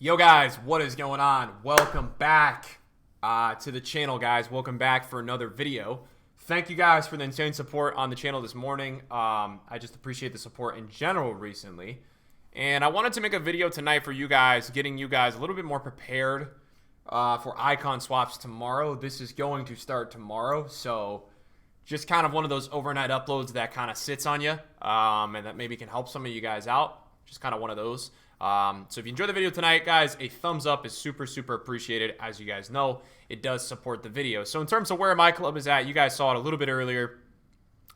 Yo guys, what is going on? Welcome back to the channel, guys. Welcome back for another video. Thank you guys for the insane support on the channel this morning. I just appreciate the support in general recently. And I wanted to make a video tonight for you guys, getting you guys a little bit more prepared for icon swaps tomorrow. This is going to start tomorrow, so just kind of one of those overnight uploads that kind of sits on you and that maybe can help some of you guys out. Just kind of one of those. So if you enjoyed the video tonight, guys, a thumbs up is super appreciated. As you guys know, it does support the video. So in terms of where my club is at, you guys saw it a little bit earlier.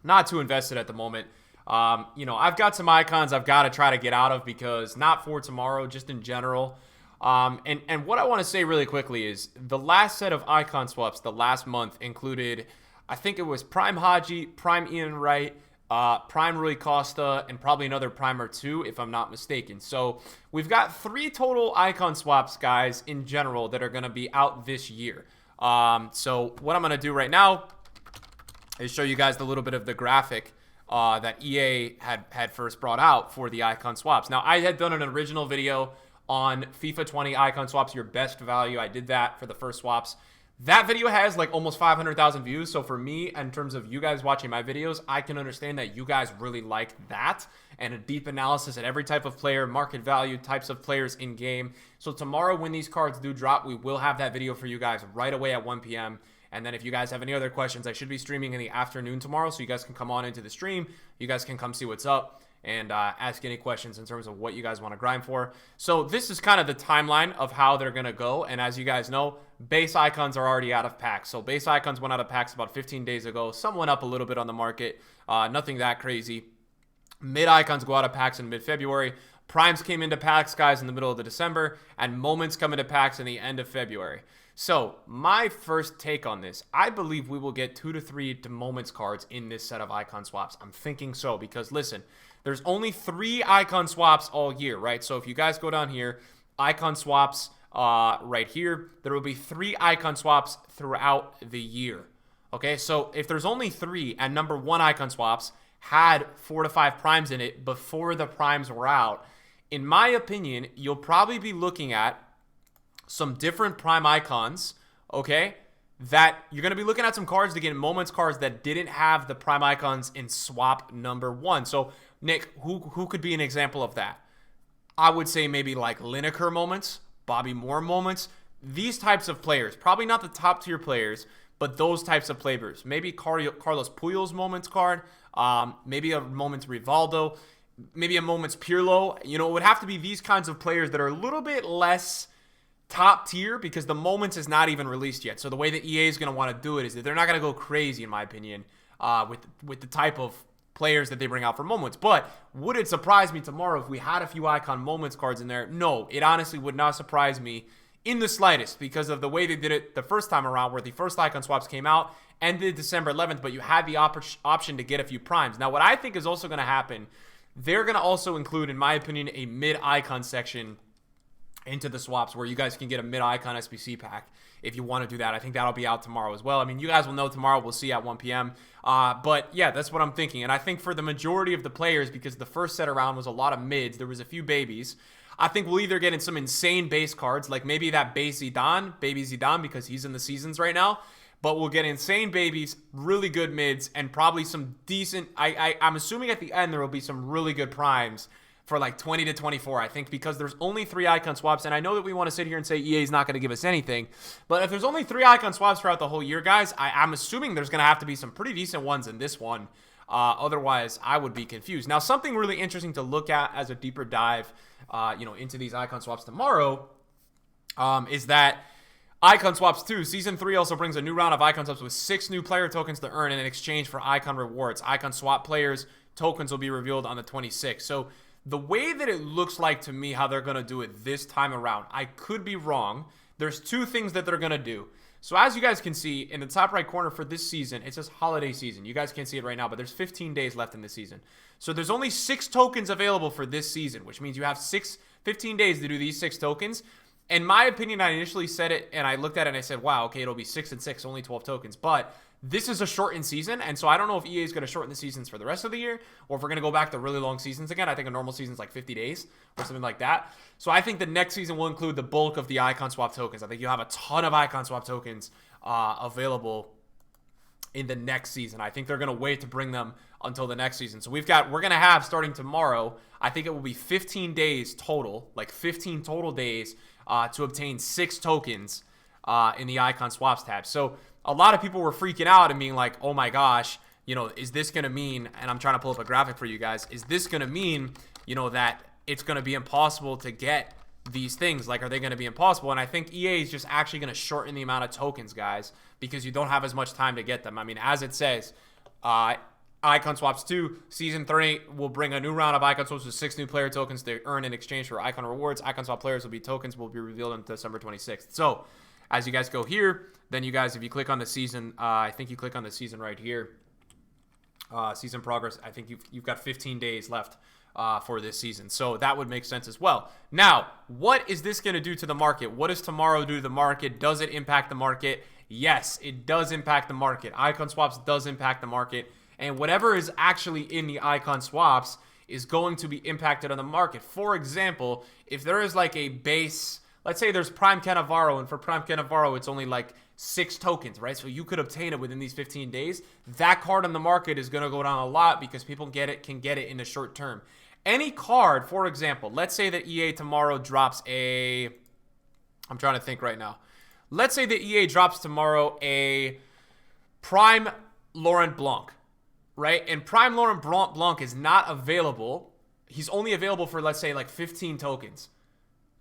Not too invested at the moment. I've got some icons I've got to try to get out of because not for tomorrow, just in general. And what I want to say really quickly is the last set of icon swaps, the last month, included, I think it was Prime Haji, Prime Ian Wright, Prime Rui Costa, and probably another Prime or two, if I'm not mistaken. So we've got 3 total icon swaps, guys, in general, that are going to be out this year. So what I'm going to do right now is show you guys a little bit of the graphic that EA had first brought out for the icon swaps. Now, I had done an original video on FIFA 20 icon swaps, your best value. I did that for the first swaps. That video has like almost 500,000 views. So for me, in terms of you guys watching my videos, I can understand that you guys really like that and a deep analysis at every type of player, market value, types of players in game. So tomorrow when these cards do drop, we will have that video for you guys right away at 1 p.m. And then if you guys have any other questions, I should be streaming in the afternoon tomorrow. So you guys can come on into the stream. You guys can come see what's up and ask any questions in terms of what you guys want to grind for. So this is kind of the timeline of how they're going to go. And as you guys know, base icons are already out of packs. So base icons went out of packs about 15 days ago. Some went up a little bit on the market. Nothing that crazy. Mid icons go out of packs in mid-February. Primes came into packs, guys, in the middle of the December. And moments come into packs in the end of February. So my first take on this, I believe we will get 2 to 3 moments cards in this set of icon swaps. I'm thinking so because, listen, there's only 3 icon swaps all year, right? So if you guys go down here, icon swaps right here, there will be 3 icon swaps throughout the year. Okay, so if there's only 3 and number 1 icon swaps had 4 to 5 primes in it before the primes were out, in my opinion, you'll probably be looking at some different prime icons, okay, that you're going to be looking at some cards to get moments cards that didn't have the prime icons in swap number 1. So, Nick, who could be an example of that? I would say maybe like Lineker moments, Bobby Moore moments, these types of players. Probably not the top tier players, but those types of players. Maybe Carlos Puyol's moments card, maybe a moments Rivaldo, maybe a moments Pirlo. You know, it would have to be these kinds of players that are a little bit less top tier because the moments is not even released yet. So the way that EA is going to want to do it is that they're not going to go crazy, in my opinion, with the type of players that they bring out for moments. But would it surprise me tomorrow if we had a few icon moments cards in there? No, it honestly would not surprise me in the slightest because of the way they did it the first time around, where the first icon swaps came out, ended December 11th, but you had the option to get a few primes. Now, what I think is also going to happen, they're going to also include, in my opinion, a mid-icon section into the swaps where you guys can get a mid-icon SBC pack if you want to do that. I think that'll be out tomorrow as well. I mean, you guys will know tomorrow. We'll see at 1 p.m. But yeah, that's what I'm thinking. And I think for the majority of the players, because the first set around was a lot of mids, there was a few babies, I think we'll either get in some insane base cards, like maybe that base Zidane, baby Zidane, because he's in the seasons right now. But we'll get insane babies, really good mids, and probably some decent, I'm assuming at the end there will be some really good primes for like 20 to 24, I think, because there's only 3 icon swaps. And I know that we want to sit here and say EA is not going to give us anything. But if there's only 3 icon swaps throughout the whole year, guys, I'm assuming there's going to have to be some pretty decent ones in this one. Otherwise, I would be confused. Now, something really interesting to look at as a deeper dive into these icon swaps tomorrow is that Icon Swaps 2, Season 3 also brings a new round of Icon Swaps with 6 new player tokens to earn in exchange for Icon rewards. Icon Swap players' tokens will be revealed on the 26th. So the way that it looks like to me how they're going to do it this time around, I could be wrong. There's 2 things that they're going to do. So as you guys can see, in the top right corner for this season, it says holiday season. You guys can't see it right now, but there's 15 days left in the season. So there's only 6 tokens available for this season, which means you have 15 days to do these 6 tokens. In my opinion, I initially said it, and I looked at it and I said, wow, okay, it'll be 6 and 6, only 12 tokens. But this is a shortened season, and so I don't know if EA is going to shorten the seasons for the rest of the year, or if we're going to go back to really long seasons again. I think a normal season is like 50 days or something like that. So I think the next season will include the bulk of the icon swap tokens. I think you'll have a ton of icon swap tokens available in the next season. I think they're going to wait to bring them until the next season. So we're going to have, starting tomorrow, I think it will be 15 days total, like 15 total days to obtain 6 tokens in the icon swaps tab. So a lot of people were freaking out and being like, oh my gosh, is this going to mean, and I'm trying to pull up a graphic for you guys, is this going to mean, that it's going to be impossible to get these things? Like, are they going to be impossible? And I think EA is just actually going to shorten the amount of tokens, guys, because you don't have as much time to get them. I mean, as it says, Icon Swaps 2, Season 3 will bring a new round of Icon Swaps with 6 new player tokens to earn in exchange for Icon rewards. Icon Swap players will be revealed on December 26th. So, as you guys go here, then you guys, if you click on the season, I think you click on the season right here, season progress, I think you've got 15 days left for this season. So that would make sense as well. Now, what is this going to do to the market? What does tomorrow do to the market? Does it impact the market? Yes, it does impact the market. Icon Swaps does impact the market. And whatever is actually in the Icon Swaps is going to be impacted on the market. For example, if there is like a base, let's say there's Prime Cannavaro, and for Prime Cannavaro, it's only like 6 tokens, right? So you could obtain it within these 15 days. That card on the market is going to go down a lot because people can get it in the short term. Any card, for example, let's say that EA tomorrow drops a, I'm trying to think right now. Let's say that EA drops tomorrow a Prime Laurent Blanc, right? And Prime Laurent Blanc is not available. He's only available for, let's say, like 15 tokens.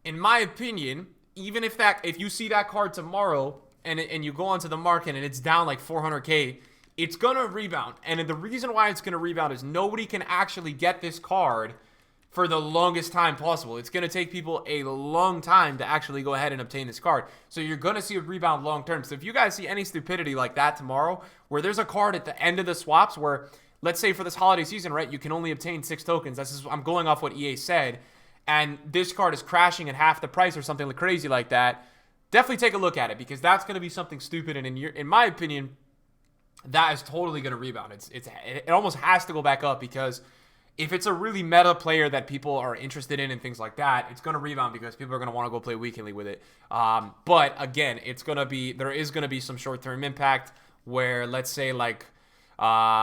In my opinion, even if you see that card tomorrow and you go onto the market and it's down like 400K, it's going to rebound. And the reason why it's going to rebound is nobody can actually get this card for the longest time possible. It's going to take people a long time to actually go ahead and obtain this card. So you're going to see a rebound long term. So if you guys see any stupidity like that tomorrow, where there's a card at the end of the swaps where, let's say for this holiday season, right, you can only obtain 6 tokens. I'm going off what EA said. And this card is crashing at half the price or something crazy like that, definitely take a look at it, because that's going to be something stupid. And in my opinion, that is totally going to rebound. It almost has to go back up, because if it's a really meta player that people are interested in and things like that, it's going to rebound because people are going to want to go play weekly with it. But again, there is going to be some short-term impact where, let's say like Baby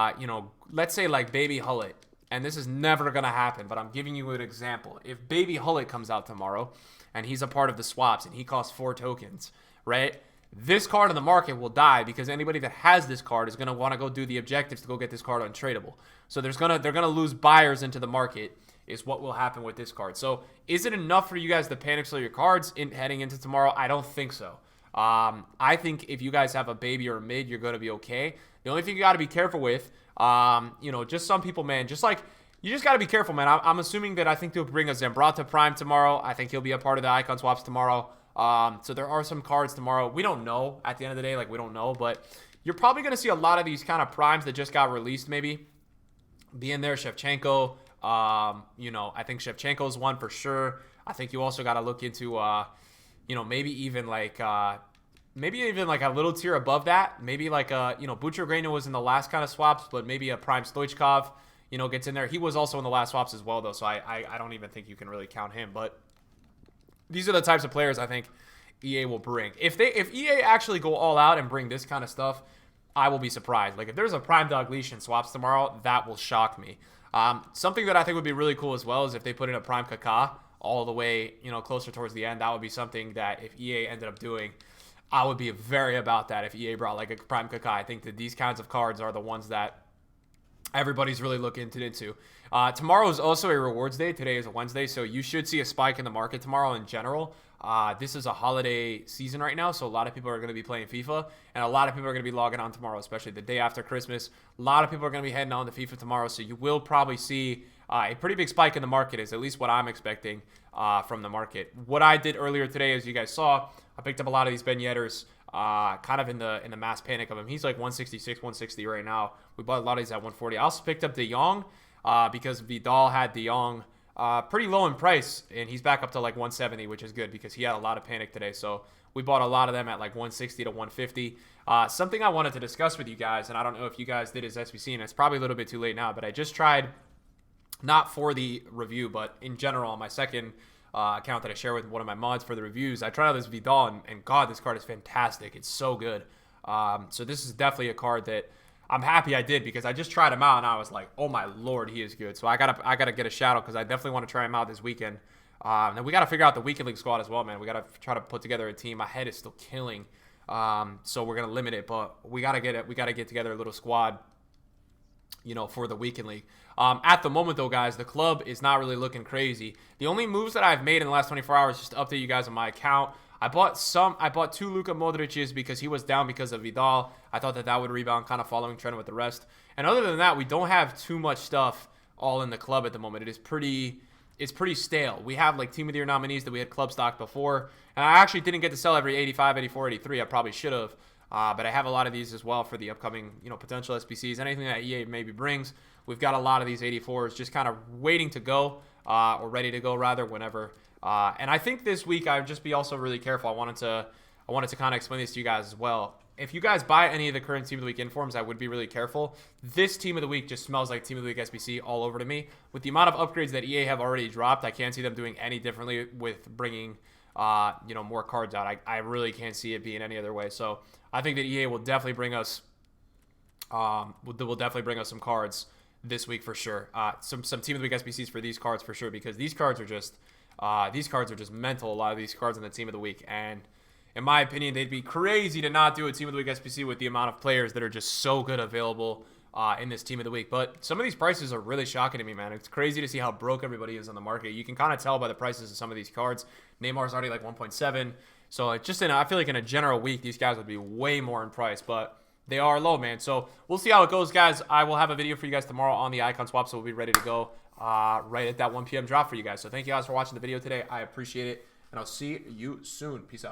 Hullet. And this is never going to happen, but I'm giving you an example. If Baby Hullet comes out tomorrow and he's a part of the swaps and he costs 4 tokens, right? This card on the market will die because anybody that has this card is going to want to go do the objectives to go get this card untradable. So they're going to lose buyers into the market is what will happen with this card. So is it enough for you guys to panic sell your cards heading into tomorrow? I don't think so. I think if you guys have a baby or a mid, you're going to be okay. The only thing you got to be careful with, just some people, man, you just got to be careful, man. I'm assuming that I think they'll bring a Zambrata Prime tomorrow. I think he'll be a part of the Icon Swaps tomorrow. So there are some cards tomorrow. We don't know at the end of the day, we don't know, but you're probably going to see a lot of these kind of primes that just got released maybe be in there. Shevchenko, I think Shevchenko is one for sure. I think you also got to look into, maybe even like a little tier above that. Maybe like Buchargreno was in the last kind of swaps, but maybe a Prime Stoichkov, gets in there. He was also in the last swaps as well, though, so I don't even think you can really count him. But these are the types of players I think EA will bring. If EA actually go all out and bring this kind of stuff, I will be surprised. Like, if there's a Prime Dalglishyan swaps tomorrow, that will shock me. Something that I think would be really cool as well is if they put in a Prime Kaká all the way, closer towards the end. That would be something that if EA ended up doing, I would be very about that. If EA brought like a Prime Kaká, I think that these kinds of cards are the ones that everybody's really looking into. Tomorrow is also a rewards day. Today is a Wednesday, so you should see a spike in the market tomorrow in general. This is a holiday season right now, so a lot of people are going to be playing FIFA, and a lot of people are going to be logging on tomorrow, especially the day after Christmas. A lot of people are going to be heading on to FIFA tomorrow, so you will probably see a pretty big spike in the market, is at least what I'm expecting from the market. What I did earlier today, as you guys saw, I picked up a lot of these Ben Yedders, kind of in the mass panic of him. He's like 166, 160 right now. We bought a lot of these at 140. I also picked up De Jong because Vidal had De Jong pretty low in price, and he's back up to like 170, which is good because he had a lot of panic today. So we bought a lot of them at like 160 to 150. Something I wanted to discuss with you guys, and I don't know if you guys did his SBC, and it's probably a little bit too late now, but I just tried, not for the review, but in general on my second account that I share with one of my mods for the reviews. I tried out this Vidal, and God, this card is fantastic. It's so good. So this is definitely a card that I'm happy I did because I just tried him out and I was like, oh my Lord, he is good. So I gotta get a shout out because I definitely want to try him out this weekend. And we gotta figure out the weekend league squad as well, man. We gotta try to put together a team. My head is still killing, so we're gonna limit it, but we gotta get it. We gotta get together a little squad, you know, for the weekend league. At the moment, though, guys, the club is not really looking crazy. The only moves that I've made in the last 24 hours, just to update you guys on my account, I bought 2 Luka Modric's because he was down because of Vidal. I thought that would rebound, kind of following trend with the rest. And other than that, we don't have too much stuff all in the club at the moment. It's pretty stale. We have like team of the year nominees that we had club stock before, and I actually didn't get to sell every 85, 84, 83. I probably should have. But I have a lot of these as well for the upcoming, you know, potential SBCs. Anything that EA maybe brings, we've got a lot of these 84s just kind of waiting to go, or ready to go rather, whenever. And I think this week I would just be also really careful. I wanted to kind of explain this to you guys as well. If you guys buy any of the current Team of the Week informs, I would be really careful. This Team of the Week just smells like Team of the Week SBC all over to me. With the amount of upgrades that EA have already dropped, I can't see them doing any differently with bringing, you know, more cards out. I really can't see it being any other way. So I think that EA will definitely bring us, some cards this week for sure. Some Team of the Week SBCs for these cards for sure, because these cards are just mental. A lot of these cards in the Team of the Week, and in my opinion, they'd be crazy to not do a Team of the Week SBC with the amount of players that are just so good available in this Team of the Week. But some of these prices are really shocking to me, man. It's crazy to see how broke everybody is on the market. You can kind of tell by the prices of some of these cards. Neymar's already like 1.7. So I feel like in a general week, these guys would be way more in price, but they are low, man. So we'll see how it goes, guys. I will have a video for you guys tomorrow on the icon swap, so we'll be ready to go right at that 1 p.m. drop for you guys. So thank you guys for watching the video today. I appreciate it, and I'll see you soon. Peace out.